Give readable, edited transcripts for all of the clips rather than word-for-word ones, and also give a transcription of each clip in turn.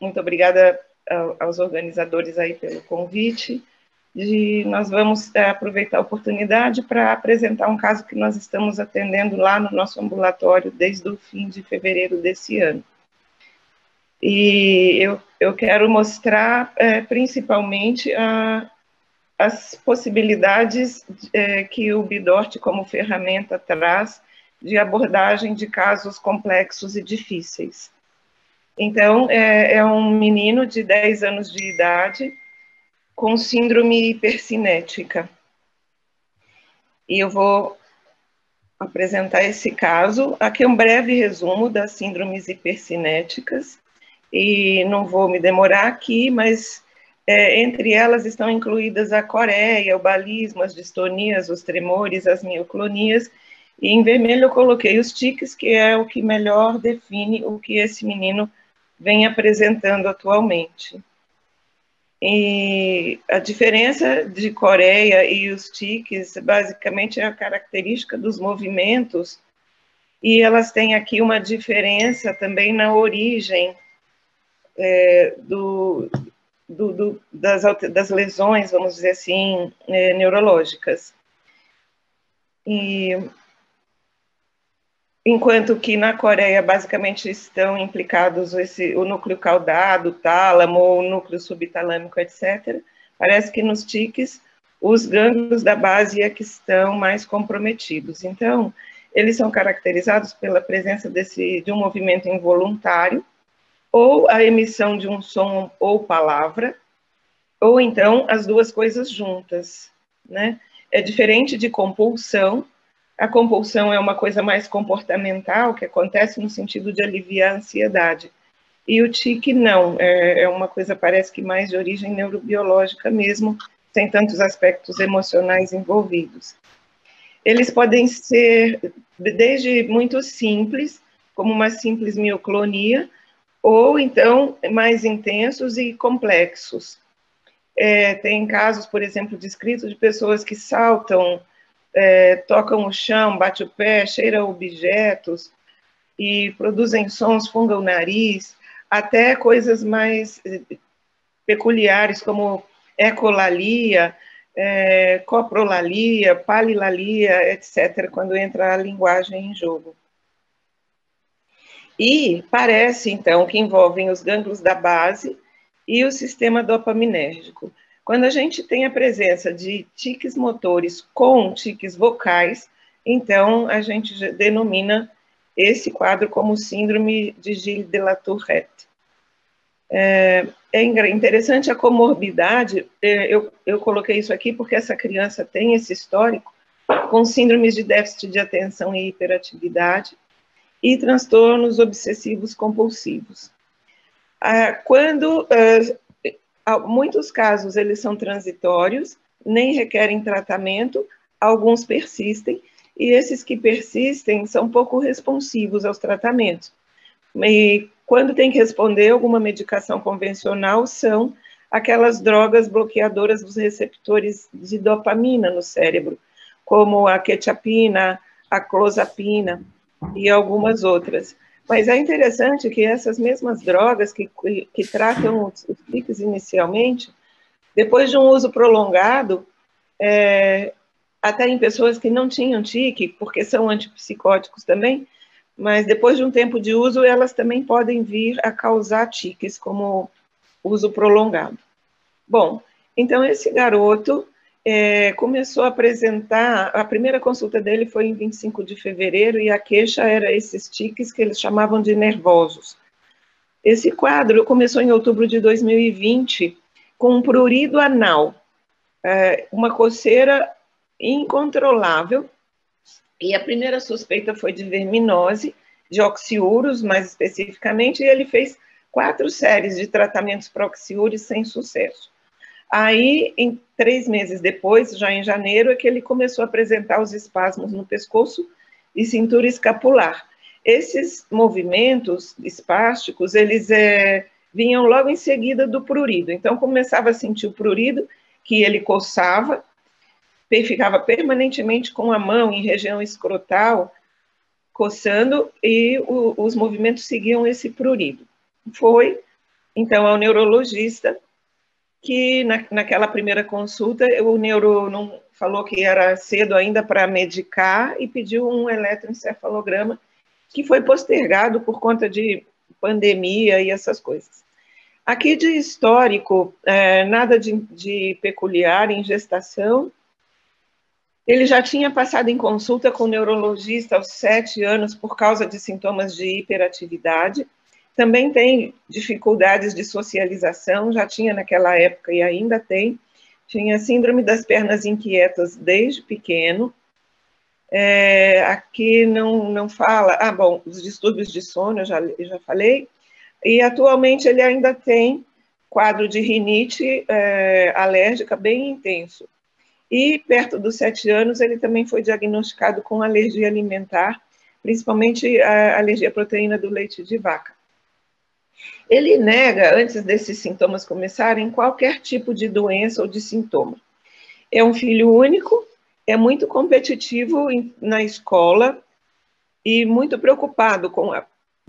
Muito obrigada aos organizadores aí pelo convite. Nós vamos aproveitar a oportunidade para apresentar um caso que nós estamos atendendo lá no nosso ambulatório desde o fim de fevereiro desse ano. E eu quero mostrar principalmente as possibilidades que o Bidort como ferramenta traz de abordagem de casos complexos e difíceis. Então, é um menino de 10 anos de idade com síndrome hipercinética. E eu vou apresentar esse caso. Aqui é um breve resumo das síndromes hipercinéticas, e não vou me demorar aqui, mas entre elas estão incluídas a coreia, o balismo, as distonias, os tremores, as mioclonias, e em vermelho eu coloquei os tiques, que é o que melhor define o que esse menino vem apresentando atualmente. E a diferença de coreia e os tiques, basicamente, é a característica dos movimentos, e elas têm aqui uma diferença também na origem das lesões, vamos dizer assim, neurológicas. E enquanto que na Coreia, basicamente, estão implicados o núcleo caudado, o tálamo, o núcleo subtalâmico, etc., parece que nos tiques, os gânglios da base é que estão mais comprometidos. Então, eles são caracterizados pela presença de um movimento involuntário, ou a emissão de um som ou palavra, ou então as duas coisas juntas, né? É diferente de compulsão. A compulsão é uma coisa mais comportamental, que acontece no sentido de aliviar a ansiedade. E o tique não, é uma coisa, parece que mais de origem neurobiológica mesmo, sem tantos aspectos emocionais envolvidos. Eles podem ser desde muito simples, como uma simples mioclonia, ou então mais intensos e complexos. Tem casos, por exemplo, descritos de pessoas que saltam, tocam o chão, bate o pé, cheiram objetos e produzem sons, fungam o nariz, até coisas mais peculiares, como ecolalia, coprolalia, palilalia, etc., quando entra a linguagem em jogo. E parece, então, que envolvem os gânglios da base e o sistema dopaminérgico. Quando a gente tem a presença de tiques motores com tiques vocais, então a gente denomina esse quadro como síndrome de Gilles de la Tourette. É interessante a comorbidade, eu coloquei isso aqui porque essa criança tem esse histórico com síndromes de déficit de atenção e hiperatividade, e transtornos obsessivos compulsivos. Muitos casos eles são transitórios, nem requerem tratamento, alguns persistem, e esses que persistem são pouco responsivos aos tratamentos. E quando tem que responder alguma medicação convencional, são aquelas drogas bloqueadoras dos receptores de dopamina no cérebro, como a quetiapina, a clozapina e algumas outras. Mas é interessante que essas mesmas drogas que tratam os tiques inicialmente, depois de um uso prolongado, até em pessoas que não tinham tique, porque são antipsicóticos também, mas depois de um tempo de uso, elas também podem vir a causar tiques, como uso prolongado. Bom, então esse garoto começou a apresentar, a primeira consulta dele foi em 25 de fevereiro, e a queixa era esses tiques que eles chamavam de nervosos. Esse quadro começou em outubro de 2020, com um prurido anal, uma coceira incontrolável, e a primeira suspeita foi de verminose, de oxiúros, mais especificamente, e ele fez 4 séries de tratamentos para oxiúros sem sucesso. Aí, 3 meses depois, já em janeiro, é que ele começou a apresentar os espasmos no pescoço e cintura escapular. Esses movimentos espásticos, eles vinham logo em seguida do prurido. Então, começava a sentir o prurido, que ele coçava, ficava permanentemente com a mão em região escrotal, coçando, e os movimentos seguiam esse prurido. foi, então, ao neurologista, que naquela primeira consulta, o neuro não falou que era cedo ainda para medicar e pediu um eletroencefalograma, que foi postergado por conta de pandemia e essas coisas. Aqui de histórico, nada de peculiar em gestação. Ele já tinha passado em consulta com o neurologista aos 7 anos por causa de sintomas de hiperatividade. Também tem dificuldades de socialização, já tinha naquela época e ainda tem. Tinha síndrome das pernas inquietas desde pequeno. Aqui não fala... bom, os distúrbios de sono, eu já falei. E atualmente ele ainda tem quadro de rinite alérgica bem intenso. E perto dos 7 anos ele também foi diagnosticado com alergia alimentar, principalmente a alergia à proteína do leite de vaca. Ele nega, antes desses sintomas começarem, qualquer tipo de doença ou de sintoma. É um filho único, é muito competitivo na escola e muito preocupado com a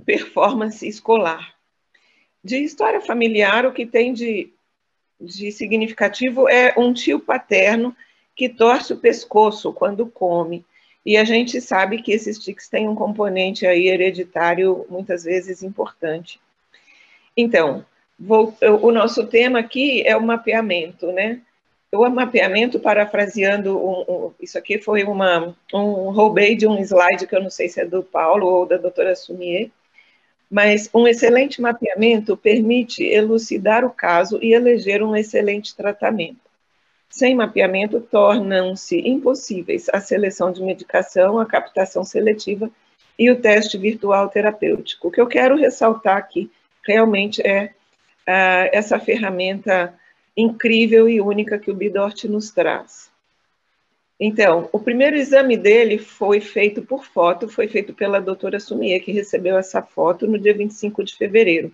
performance escolar. De história familiar, o que tem de significativo é um tio paterno que torce o pescoço quando come. E a gente sabe que esses tics têm um componente aí hereditário, muitas vezes, importante. Então, o nosso tema aqui é o mapeamento, né? O mapeamento, parafraseando, isso aqui foi roubei de um slide que eu não sei se é do Paulo ou da doutora Sumier, mas um excelente mapeamento permite elucidar o caso e eleger um excelente tratamento. Sem mapeamento, tornam-se impossíveis a seleção de medicação, a captação seletiva e o teste virtual terapêutico. O que eu quero ressaltar aqui realmente é essa ferramenta incrível e única que o Bidort nos traz. Então, o primeiro exame dele foi feito por foto, foi feito pela doutora Sumier, que recebeu essa foto no dia 25 de fevereiro.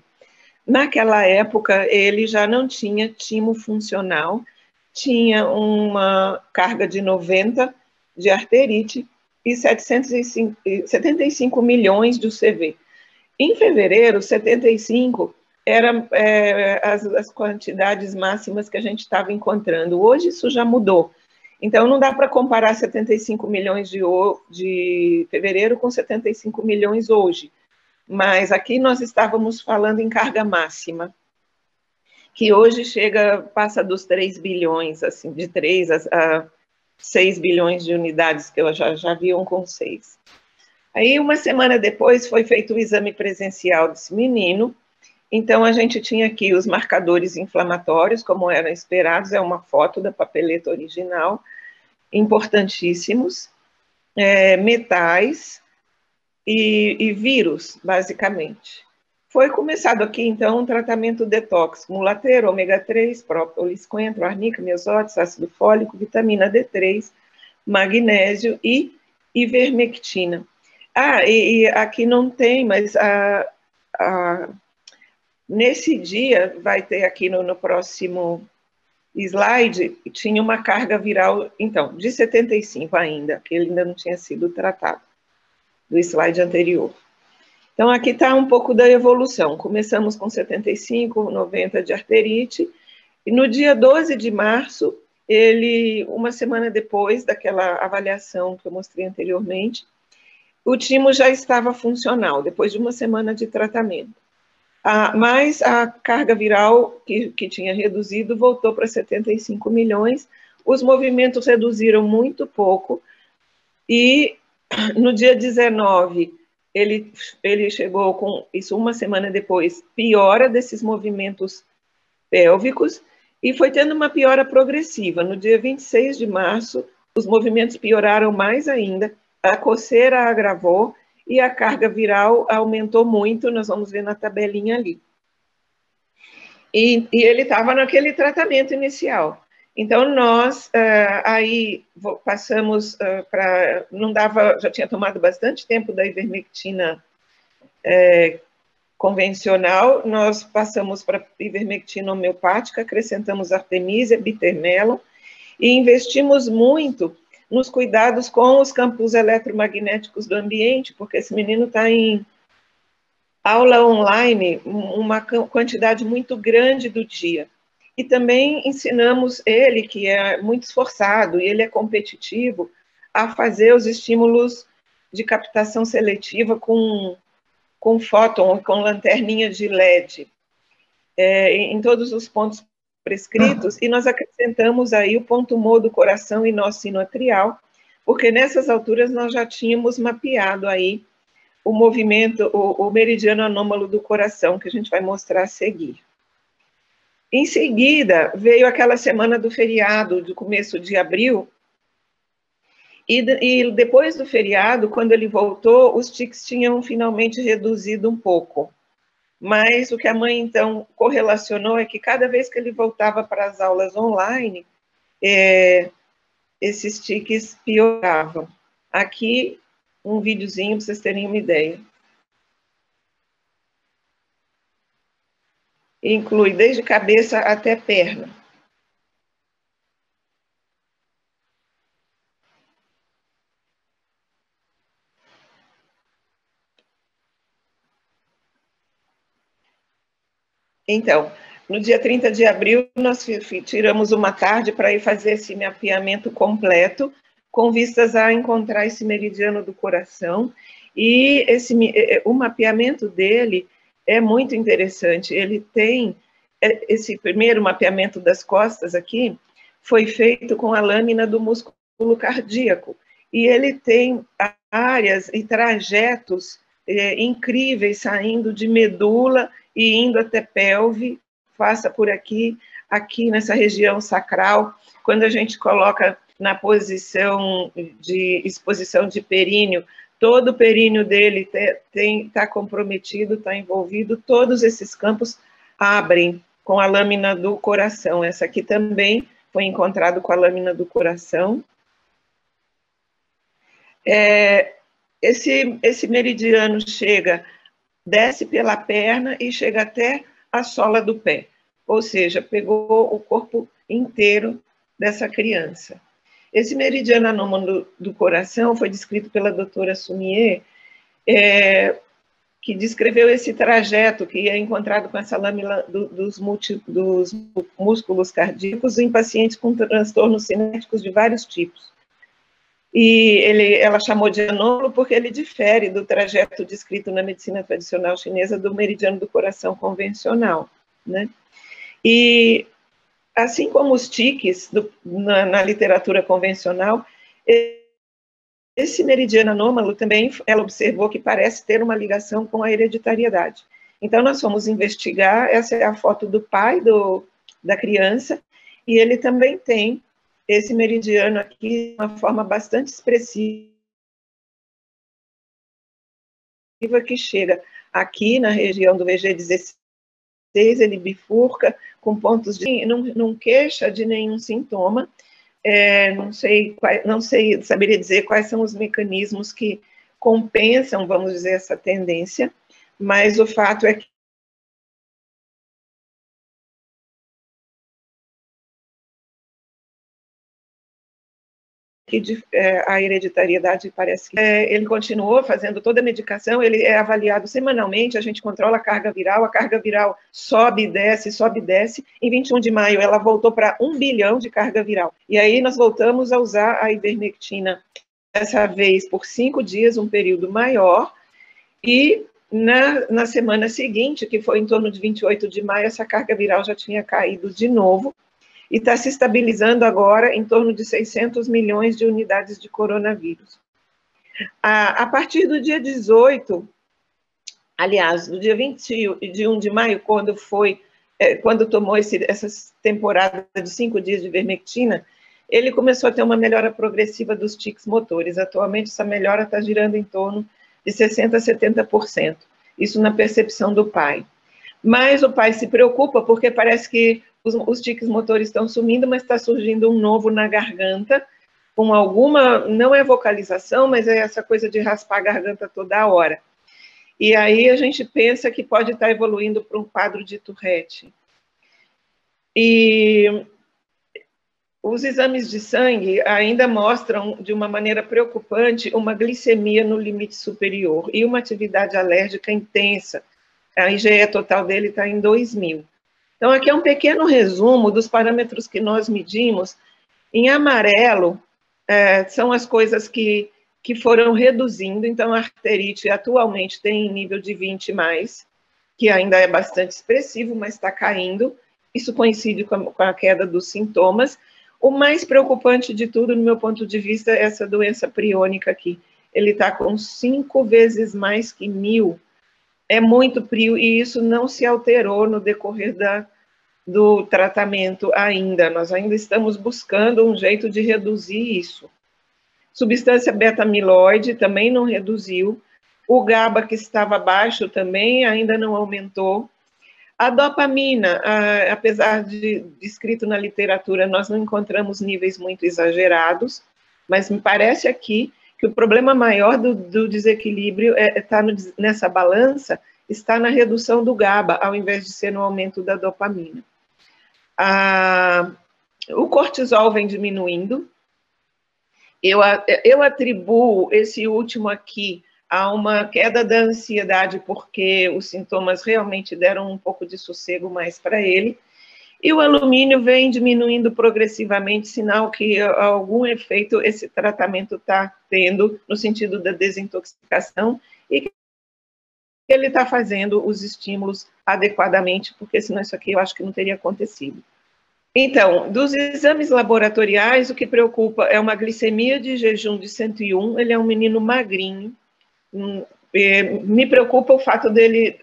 Naquela época, ele já não tinha timo funcional, tinha uma carga de 90 de arterite e 75 milhões de UCV. Em fevereiro, 75 eram as quantidades máximas que a gente estava encontrando. Hoje isso já mudou. Então, não dá para comparar 75 milhões de fevereiro com 75 milhões hoje. Mas aqui nós estávamos falando em carga máxima, que hoje passa dos 3 bilhões, assim, de 3 a 6 bilhões de unidades, que eu já vi um com 6. Aí, uma semana depois, foi feito o exame presencial desse menino. Então, a gente tinha aqui os marcadores inflamatórios, como eram esperados, é uma foto da papeleta original, importantíssimos, metais e vírus, basicamente. Foi começado aqui, então, um tratamento detox, mulateiro, ômega 3, própolis, coentro, arnica, miosótis, ácido fólico, vitamina D3, magnésio e ivermectina. E aqui não tem, mas nesse dia, vai ter aqui no próximo slide, tinha uma carga viral, então, de 75 ainda, que ele ainda não tinha sido tratado, do slide anterior. Então, aqui está um pouco da evolução. Começamos com 75, 90 de arterite, e no dia 12 de março, uma semana depois daquela avaliação que eu mostrei anteriormente, o timo já estava funcional, depois de uma semana de tratamento. Mas a carga viral, que tinha reduzido, voltou para 75 milhões, os movimentos reduziram muito pouco, e no dia 19, ele chegou com, isso uma semana depois, piora desses movimentos pélvicos, e foi tendo uma piora progressiva. No dia 26 de março, os movimentos pioraram mais ainda, a coceira agravou e a carga viral aumentou muito, nós vamos ver na tabelinha ali. E ele estava naquele tratamento inicial. Então, nós aí passamos para... Não dava, já tinha tomado bastante tempo da ivermectina convencional, nós passamos para ivermectina homeopática, acrescentamos artemisia, bitermelo, e investimos muito nos cuidados com os campos eletromagnéticos do ambiente, porque esse menino está em aula online, uma quantidade muito grande do dia. E também ensinamos ele, que é muito esforçado e ele é competitivo, a fazer os estímulos de captação seletiva com fóton, com lanterninha de LED, em todos os pontos prescritos, e nós acrescentamos aí o ponto Mo do coração e nó sinoatrial, porque nessas alturas nós já tínhamos mapeado aí o movimento, o meridiano anômalo do coração, que a gente vai mostrar a seguir. Em seguida, veio aquela semana do feriado, do começo de abril, e depois do feriado, quando ele voltou, os tiques tinham finalmente reduzido um pouco. Mas o que a mãe, então, correlacionou é que cada vez que ele voltava para as aulas online, esses tiques pioravam. Aqui, um videozinho para vocês terem uma ideia. Inclui desde cabeça até perna. Então, no dia 30 de abril, nós tiramos uma tarde para ir fazer esse mapeamento completo, com vistas a encontrar esse meridiano do coração, e o mapeamento dele é muito interessante. Ele tem, esse primeiro mapeamento das costas aqui, foi feito com a lâmina do músculo cardíaco, e ele tem áreas e trajetos incríveis, saindo de medula e indo até pelve, passa por aqui, aqui nessa região sacral, quando a gente coloca na posição de exposição de períneo, todo o períneo dele está comprometido, está envolvido, todos esses campos abrem com a lâmina do coração. Essa aqui também foi encontrado com a lâmina do coração. Esse meridiano desce pela perna e chega até a sola do pé, ou seja, pegou o corpo inteiro dessa criança. Esse meridiano anômalo do coração foi descrito pela doutora Sumier, que descreveu esse trajeto que é encontrado com essa lâmina dos músculos cardíacos em pacientes com transtornos cinéticos de vários tipos. E ela chamou de anômalo porque ele difere do trajeto descrito na medicina tradicional chinesa do meridiano do coração convencional, né? E assim como os tiques na literatura convencional, esse meridiano anômalo também, ela observou que parece ter uma ligação com a hereditariedade. Então, nós fomos investigar, essa é a foto do pai da criança, e ele também tem esse meridiano aqui, de uma forma bastante expressiva, que chega aqui na região do VG16, ele bifurca com pontos de... não queixa de nenhum sintoma, não sei, saberia dizer quais são os mecanismos que compensam, vamos dizer, essa tendência, mas o fato é que a hereditariedade parece que... ele continuou fazendo toda a medicação, ele é avaliado semanalmente, a gente controla a carga viral sobe e desce. Em 21 de maio, ela voltou para 1 bilhão de carga viral. E aí nós voltamos a usar a ivermectina, dessa vez por 5 dias, um período maior, e na semana seguinte, que foi em torno de 28 de maio, essa carga viral já tinha caído de novo, e está se estabilizando agora em torno de 600 milhões de unidades de coronavírus. A partir do dia 18, aliás, do dia 21 de maio, quando tomou essa temporada de 5 dias de ivermectina, ele começou a ter uma melhora progressiva dos tiques motores. Atualmente, essa melhora está girando em torno de 60% a 70%. Isso na percepção do pai. Mas o pai se preocupa porque parece que os tiques motores estão sumindo, mas está surgindo um novo na garganta, com alguma, não é vocalização, mas é essa coisa de raspar a garganta toda hora. E aí a gente pensa que pode estar evoluindo para um quadro de Tourette. E os exames de sangue ainda mostram, de uma maneira preocupante, uma glicemia no limite superior e uma atividade alérgica intensa, A IgE total dele está em 2.000. Então, aqui é um pequeno resumo dos parâmetros que nós medimos. Em amarelo, são as coisas que foram reduzindo. Então, a arterite atualmente tem nível de 20 mais, que ainda é bastante expressivo, mas está caindo. Isso coincide com a queda dos sintomas. O mais preocupante de tudo, no meu ponto de vista, é essa doença priônica aqui. Ele está com 5 vezes mais que 1.000. É muito prio, e isso não se alterou no decorrer do tratamento ainda. Nós ainda estamos buscando um jeito de reduzir isso. Substância beta-amiloide também não reduziu. O GABA, que estava baixo, também ainda não aumentou. A dopamina, apesar de descrito na literatura, nós não encontramos níveis muito exagerados, mas me parece aqui que o problema maior do desequilíbrio está nessa balança, está na redução do GABA, ao invés de ser no aumento da dopamina. O cortisol vem diminuindo. Eu atribuo esse último aqui a uma queda da ansiedade, porque os sintomas realmente deram um pouco de sossego mais para ele. E o alumínio vem diminuindo progressivamente, sinal que algum efeito esse tratamento está tendo no sentido da desintoxicação e que ele está fazendo os estímulos adequadamente, porque senão isso aqui eu acho que não teria acontecido. Então, dos exames laboratoriais, o que preocupa é uma glicemia de jejum de 101, ele é um menino magrinho. Me preocupa o fato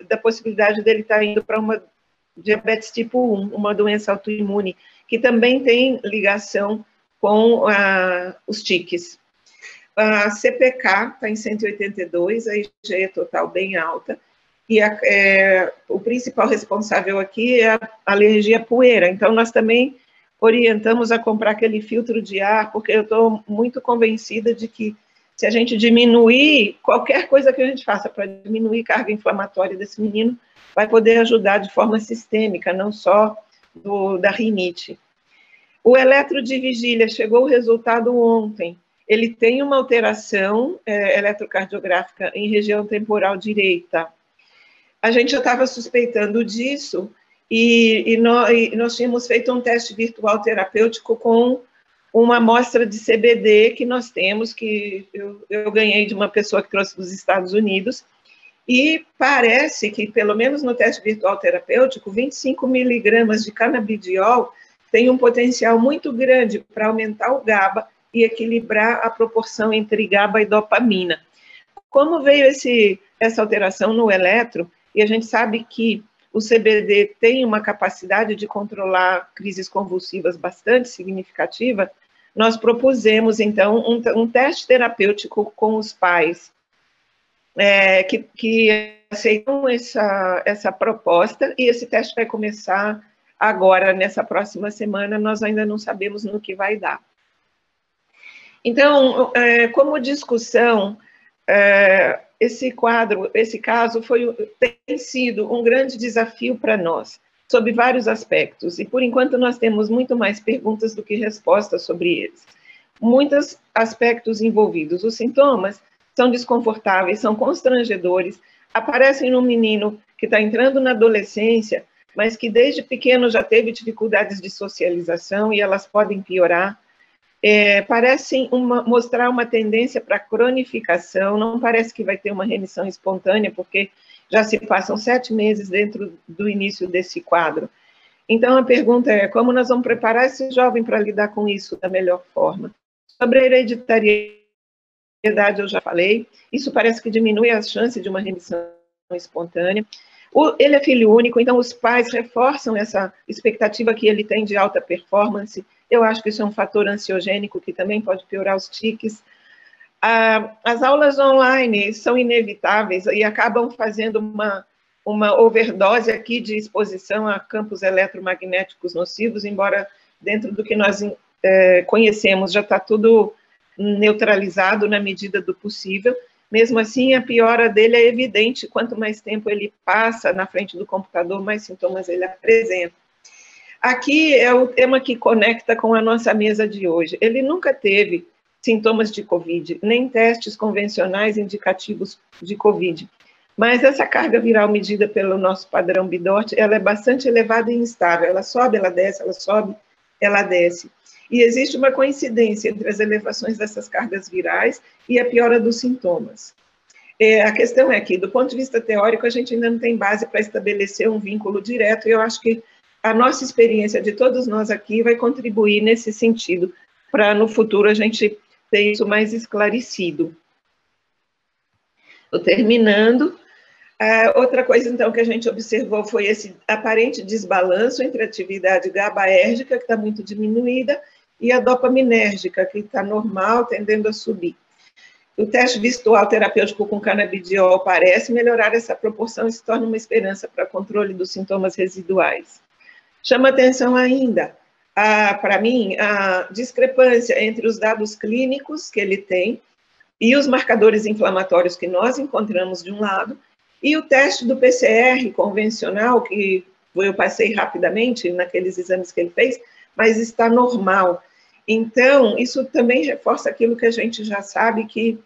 da possibilidade dele estar indo para uma diabetes tipo 1, uma doença autoimune, que também tem ligação com os tiques. A CPK está em 182, a IgE total bem alta, e o principal responsável aqui é a alergia à poeira. Então, nós também orientamos a comprar aquele filtro de ar, porque eu estou muito convencida de que se a gente diminuir, qualquer coisa que a gente faça para diminuir a carga inflamatória desse menino, vai poder ajudar de forma sistêmica, não só da rinite. O eletro de vigília, chegou o resultado ontem. Ele tem uma alteração eletrocardiográfica em região temporal direita. A gente já estava suspeitando disso, e nós tínhamos feito um teste virtual terapêutico com uma amostra de CBD que nós temos, que eu ganhei de uma pessoa que trouxe dos Estados Unidos, e parece que, pelo menos no teste virtual terapêutico, 25 miligramas de canabidiol tem um potencial muito grande para aumentar o GABA e equilibrar a proporção entre GABA e dopamina. Como veio essa alteração no eletro, e a gente sabe que o CBD tem uma capacidade de controlar crises convulsivas bastante significativa, nós propusemos, então, um teste terapêutico com os pais que aceitam essa proposta, e esse teste vai começar agora, nessa próxima semana. Nós ainda não sabemos no que vai dar. Então, como discussão, esse caso tem sido um grande desafio para nós, sob vários aspectos, e por enquanto nós temos muito mais perguntas do que respostas sobre eles. Muitos aspectos envolvidos. Os sintomas são desconfortáveis, são constrangedores, aparecem num menino que está entrando na adolescência, mas que desde pequeno já teve dificuldades de socialização, e elas podem piorar. Parecem mostrar uma tendência para cronificação, não parece que vai ter uma remissão espontânea, porque já se passam 7 meses dentro do início desse quadro. Então, a pergunta é, como nós vamos preparar esse jovem para lidar com isso da melhor forma? Sobre a hereditariedade, eu já falei, isso parece que diminui as chances de uma remissão espontânea. Ele é filho único, então os pais reforçam essa expectativa que ele tem de alta performance. Eu acho que isso é um fator ansiogênico que também pode piorar os tiques. As aulas online são inevitáveis e acabam fazendo uma overdose aqui de exposição a campos eletromagnéticos nocivos, embora dentro do que nós conhecemos já está tudo neutralizado na medida do possível. Mesmo assim, a piora dele é evidente. Quanto mais tempo ele passa na frente do computador, mais sintomas ele apresenta. Aqui é o tema que conecta com a nossa mesa de hoje. Ele nunca teve sintomas de Covid, nem testes convencionais indicativos de Covid, Mas essa carga viral medida pelo nosso padrão Bidort, ela é bastante elevada e instável. Ela sobe, ela desce, ela sobe, ela desce. E existe uma coincidência entre as elevações dessas cargas virais e a piora dos sintomas. A questão é que, do ponto de vista teórico, a gente ainda não tem base para estabelecer um vínculo direto, e eu acho que a nossa experiência de todos nós aqui vai contribuir nesse sentido, para no futuro a gente ter isso mais esclarecido. Estou terminando. Outra coisa, então, que a gente observou foi esse aparente desbalanço entre a atividade GABAérgica, que está muito diminuída, e a dopaminérgica, que está normal, tendendo a subir. O teste visual terapêutico com canabidiol parece melhorar essa proporção e se torna uma esperança para controle dos sintomas residuais. Chama atenção ainda, para mim, a discrepância entre os dados clínicos que ele tem e os marcadores inflamatórios que nós encontramos de um lado, e o teste do PCR convencional, que eu passei rapidamente naqueles exames que ele fez, mas está normal. Então, isso também reforça aquilo que a gente já sabe, que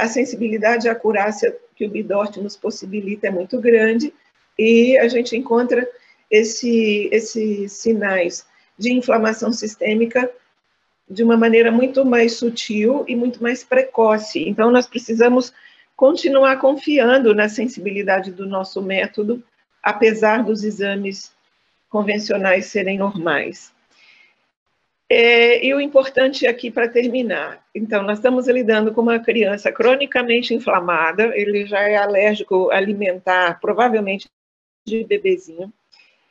a sensibilidade e a acurácia que o Bidort nos possibilita é muito grande, e a gente encontra esses sinais de inflamação sistêmica de uma maneira muito mais sutil e muito mais precoce. Então, nós precisamos continuar confiando na sensibilidade do nosso método, apesar dos exames convencionais serem normais. E o importante aqui, para terminar, então, nós estamos lidando com uma criança cronicamente inflamada, ele já é alérgico alimentar, provavelmente de bebezinho,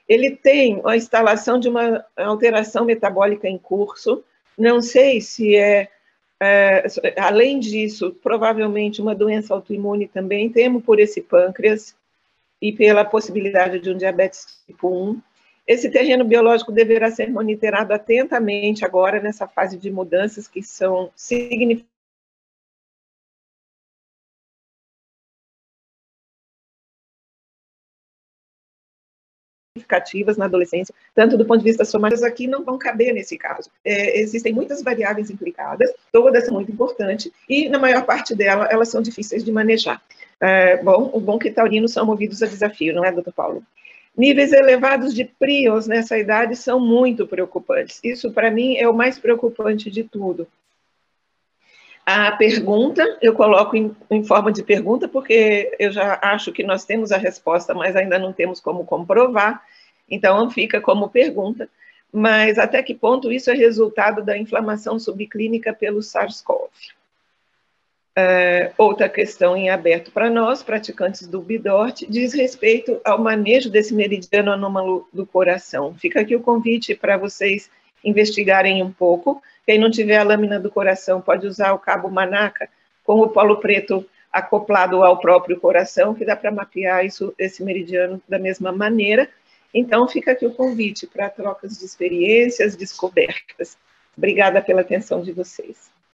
ele tem a instalação de uma alteração metabólica em curso, não sei se além disso, provavelmente uma doença autoimune também, temo por esse pâncreas e pela possibilidade de um diabetes tipo 1. Esse terreno biológico deverá ser monitorado atentamente agora, nessa fase de mudanças que são significativas na adolescência, tanto do ponto de vista somático, aqui não vão caber nesse caso. Existem muitas variáveis implicadas, todas são muito importantes, e na maior parte delas, elas são difíceis de manejar. O bom que taurinos são movidos a desafio, não é, doutor Paulo? Níveis elevados de príons nessa idade são muito preocupantes. Isso, para mim, é o mais preocupante de tudo. A pergunta, eu coloco em forma de pergunta, porque eu já acho que nós temos a resposta, mas ainda não temos como comprovar, então fica como pergunta, mas até que ponto isso é resultado da inflamação subclínica pelo SARS-CoV? Outra questão em aberto para nós, praticantes do Bidort, diz respeito ao manejo desse meridiano anômalo do coração. Fica aqui o convite para vocês investigarem um pouco. Quem não tiver a lâmina do coração pode usar o cabo Manaca com o polo preto acoplado ao próprio coração, que dá para mapear esse meridiano da mesma maneira. Então, fica aqui o convite para trocas de experiências, descobertas. Obrigada pela atenção de vocês.